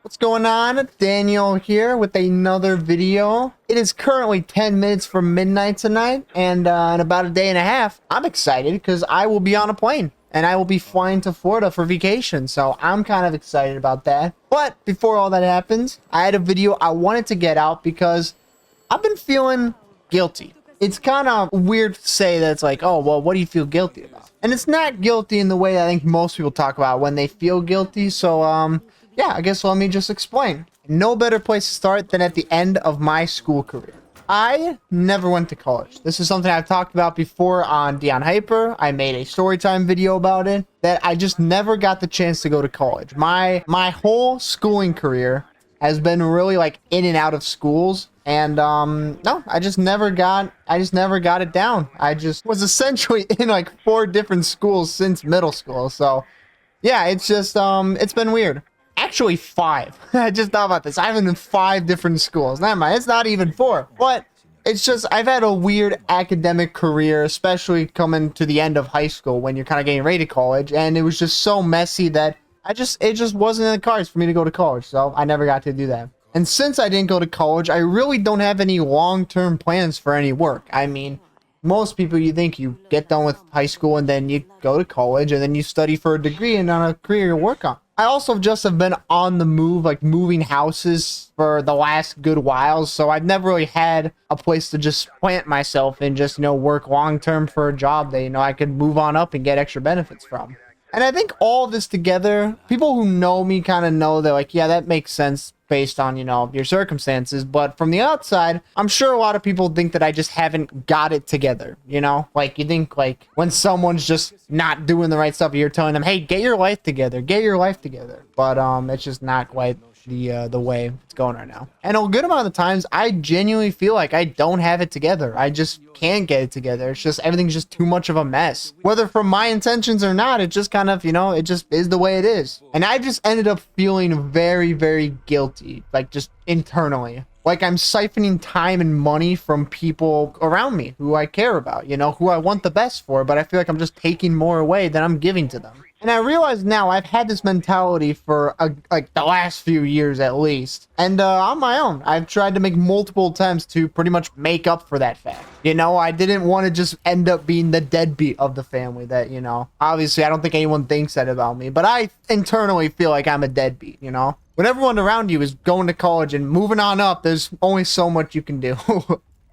What's going on? Daniel here with another video. It is currently 10 minutes from midnight tonight, and in about a day and a half, I'm excited because I will be on a plane and I will be flying to Florida for vacation. So I'm kind of excited about that. But before all that happens, I had a video I wanted to get out because I've been feeling guilty. It's kind of weird to say that it's like, oh, well, what do you feel guilty about? And it's not guilty in the way I think most people talk about when they feel guilty. So, yeah, I guess let me just explain. No better place to start than at the end of my school career. I never went to college. This is something I've talked about before on Dion Hyper. I made a storytime video about it, that I just never got the chance to go to college. My whole schooling career has been really like in and out of schools. And no, I just never got it down. I just was essentially in like 4 different schools since middle school. So yeah, it's just it's been weird. Actually 5. I just thought about this. I've been in 5 different schools. Never mind, it's not even 4. But it's just, I've had a weird academic career, especially coming to the end of high school when you're kind of getting ready to college. And it was just so messy that it just wasn't in the cards for me to go to college. So I never got to do that. And since I didn't go to college, I really don't have any long-term plans for any work. I mean, most people, you think you get done with high school and then you go to college and then you study for a degree and on a career you work on. I also just have been on the move, like moving houses for the last good while. So I've never really had a place to just plant myself and just, work long-term for a job that, I could move on up and get extra benefits from. And I think all this together, people who know me kind of know that, like, yeah, that makes sense based on, your circumstances. But from the outside, I'm sure a lot of people think that I just haven't got it together, Like, you think, like, when someone's just not doing the right stuff, you're telling them, hey, get your life together. Get your life together. But it's just not quite the way it's going right now. And a good amount of times, I genuinely feel like I don't have it together. I just can't get it together. It's just, everything's just too much of a mess. Whether from my intentions or not, it just kind of, it just is the way it is. And I just ended up feeling very, very guilty, like just internally. Like I'm siphoning time and money from people around me who I care about, who I want the best for, but I feel like I'm just taking more away than I'm giving to them. And I realize now I've had this mentality for like the last few years at least. And on my own, I've tried to make multiple attempts to pretty much make up for that fact. I didn't want to just end up being the deadbeat of the family that, obviously I don't think anyone thinks that about me, but I internally feel like I'm a deadbeat, When everyone around you is going to college and moving on up, there's only so much you can do.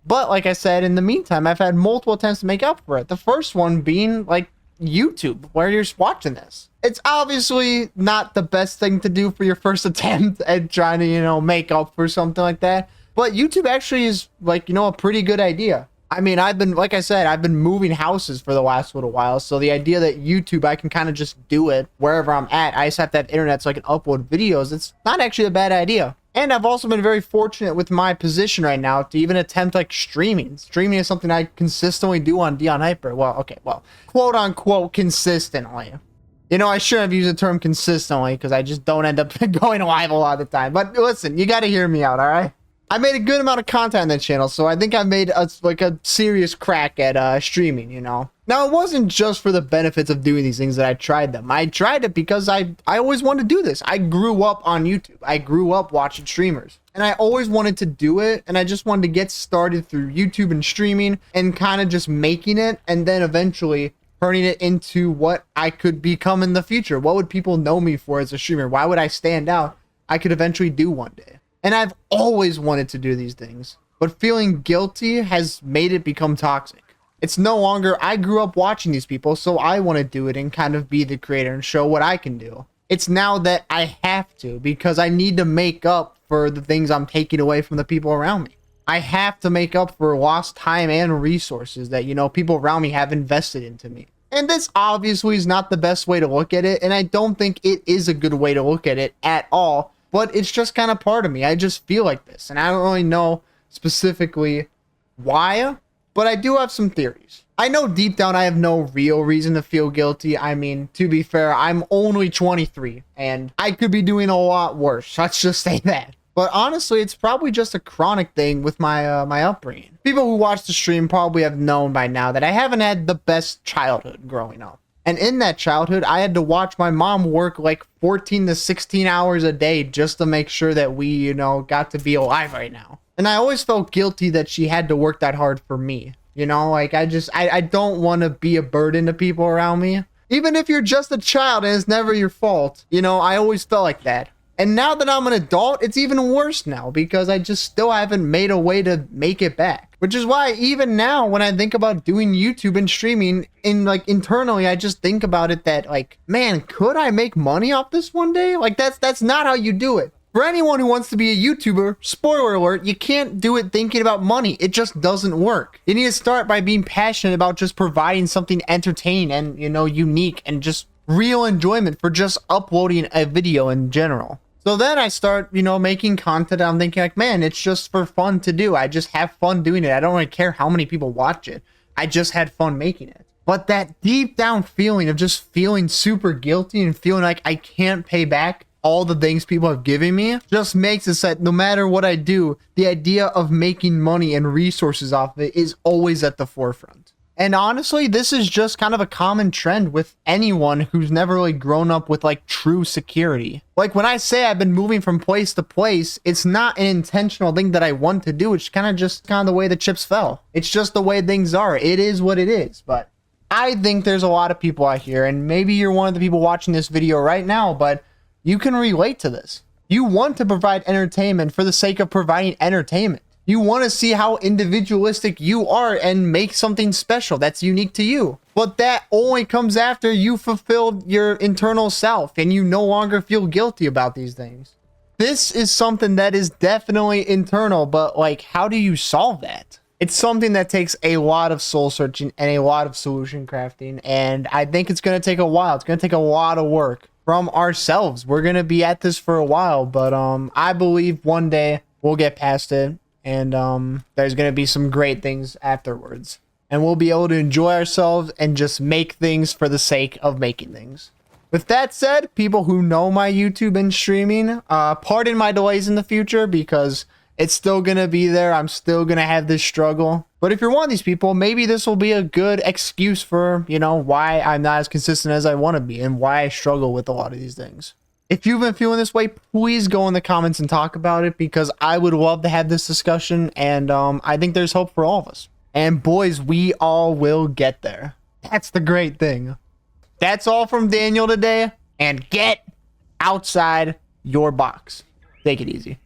But like I said, in the meantime, I've had multiple attempts to make up for it. The first one being like YouTube, where you're just watching this. It's obviously not the best thing to do for your first attempt at trying to, make up for something like that. But YouTube actually is like, a pretty good idea. I mean, like I said, I've been moving houses for the last little while. So the idea that YouTube, I can kind of just do it wherever I'm at. I just have to have internet so I can upload videos. It's not actually a bad idea. And I've also been very fortunate with my position right now to even attempt like streaming. Streaming is something I consistently do on Dion Hyper. Well, quote unquote consistently. I shouldn't have used the term consistently because I just don't end up going live a lot of the time. But listen, you got to hear me out, all right? I made a good amount of content on that channel, so I think I made a serious crack at streaming, Now, it wasn't just for the benefits of doing these things that I tried them. I tried it because I always wanted to do this. I grew up on YouTube. I grew up watching streamers. And I always wanted to do it, and I just wanted to get started through YouTube and streaming and kind of just making it, and then eventually turning it into what I could become in the future. What would people know me for as a streamer? Why would I stand out? I could eventually do one day. And I've always wanted to do these things, but feeling guilty has made it become toxic. It's no longer, I grew up watching these people, so I want to do it and kind of be the creator and show what I can do. It's now that I have to, because I need to make up for the things I'm taking away from the people around me. I have to make up for lost time and resources that, people around me have invested into me. And this obviously is not the best way to look at it, and I don't think it is a good way to look at it at all. But it's just kind of part of me. I just feel like this. And I don't really know specifically why, but I do have some theories. I know deep down I have no real reason to feel guilty. I mean, to be fair, I'm only 23 and I could be doing a lot worse. Let's just say that. But honestly, it's probably just a chronic thing with my my upbringing. People who watch the stream probably have known by now that I haven't had the best childhood growing up. And in that childhood, I had to watch my mom work like 14 to 16 hours a day just to make sure that we, got to be alive right now. And I always felt guilty that she had to work that hard for me. Like I don't want to be a burden to people around me. Even if you're just a child and it's never your fault, I always felt like that. And now that I'm an adult, it's even worse now because I just still haven't made a way to make it back. Which is why even now when I think about doing YouTube and streaming internally, I just think about it that man, could I make money off this one day? That's not how you do it. For anyone who wants to be a YouTuber, spoiler alert, you can't do it thinking about money. It just doesn't work. You need to start by being passionate about just providing something entertaining and, unique and just real enjoyment for just uploading a video in general. So then I start, making content. I'm thinking man, it's just for fun to do. I just have fun doing it. I don't really care how many people watch it. I just had fun making it. But that deep down feeling of just feeling super guilty and feeling like I can't pay back all the things people have given me just makes it that no matter what I do, the idea of making money and resources off of it is always at the forefront. And honestly, this is just kind of a common trend with anyone who's never really grown up with true security. When I say I've been moving from place to place, it's not an intentional thing that I want to do. It's kind of the way the chips fell. It's just the way things are. It is what it is. But I think there's a lot of people out here, and maybe you're one of the people watching this video right now, but you can relate to this. You want to provide entertainment for the sake of providing entertainment. You want to see how individualistic you are and make something special that's unique to you. But that only comes after you fulfilled your internal self and you no longer feel guilty about these things. This is something that is definitely internal, but how do you solve that? It's something that takes a lot of soul searching and a lot of solution crafting, and I think it's going to take a while. It's going to take a lot of work from ourselves. We're going to be at this for a while, but I believe one day we'll get past it, and there's going to be some great things afterwards. And we'll be able to enjoy ourselves and just make things for the sake of making things. With that said, people who know my YouTube and streaming, pardon my delays in the future because it's still going to be there. I'm still going to have this struggle. But if you're one of these people, maybe this will be a good excuse for, why I'm not as consistent as I want to be and why I struggle with a lot of these things. If you've been feeling this way, please go in the comments and talk about it because I would love to have this discussion, and I think there's hope for all of us. And boys, we all will get there. That's the great thing. That's all from Daniel today, and get outside your box. Take it easy.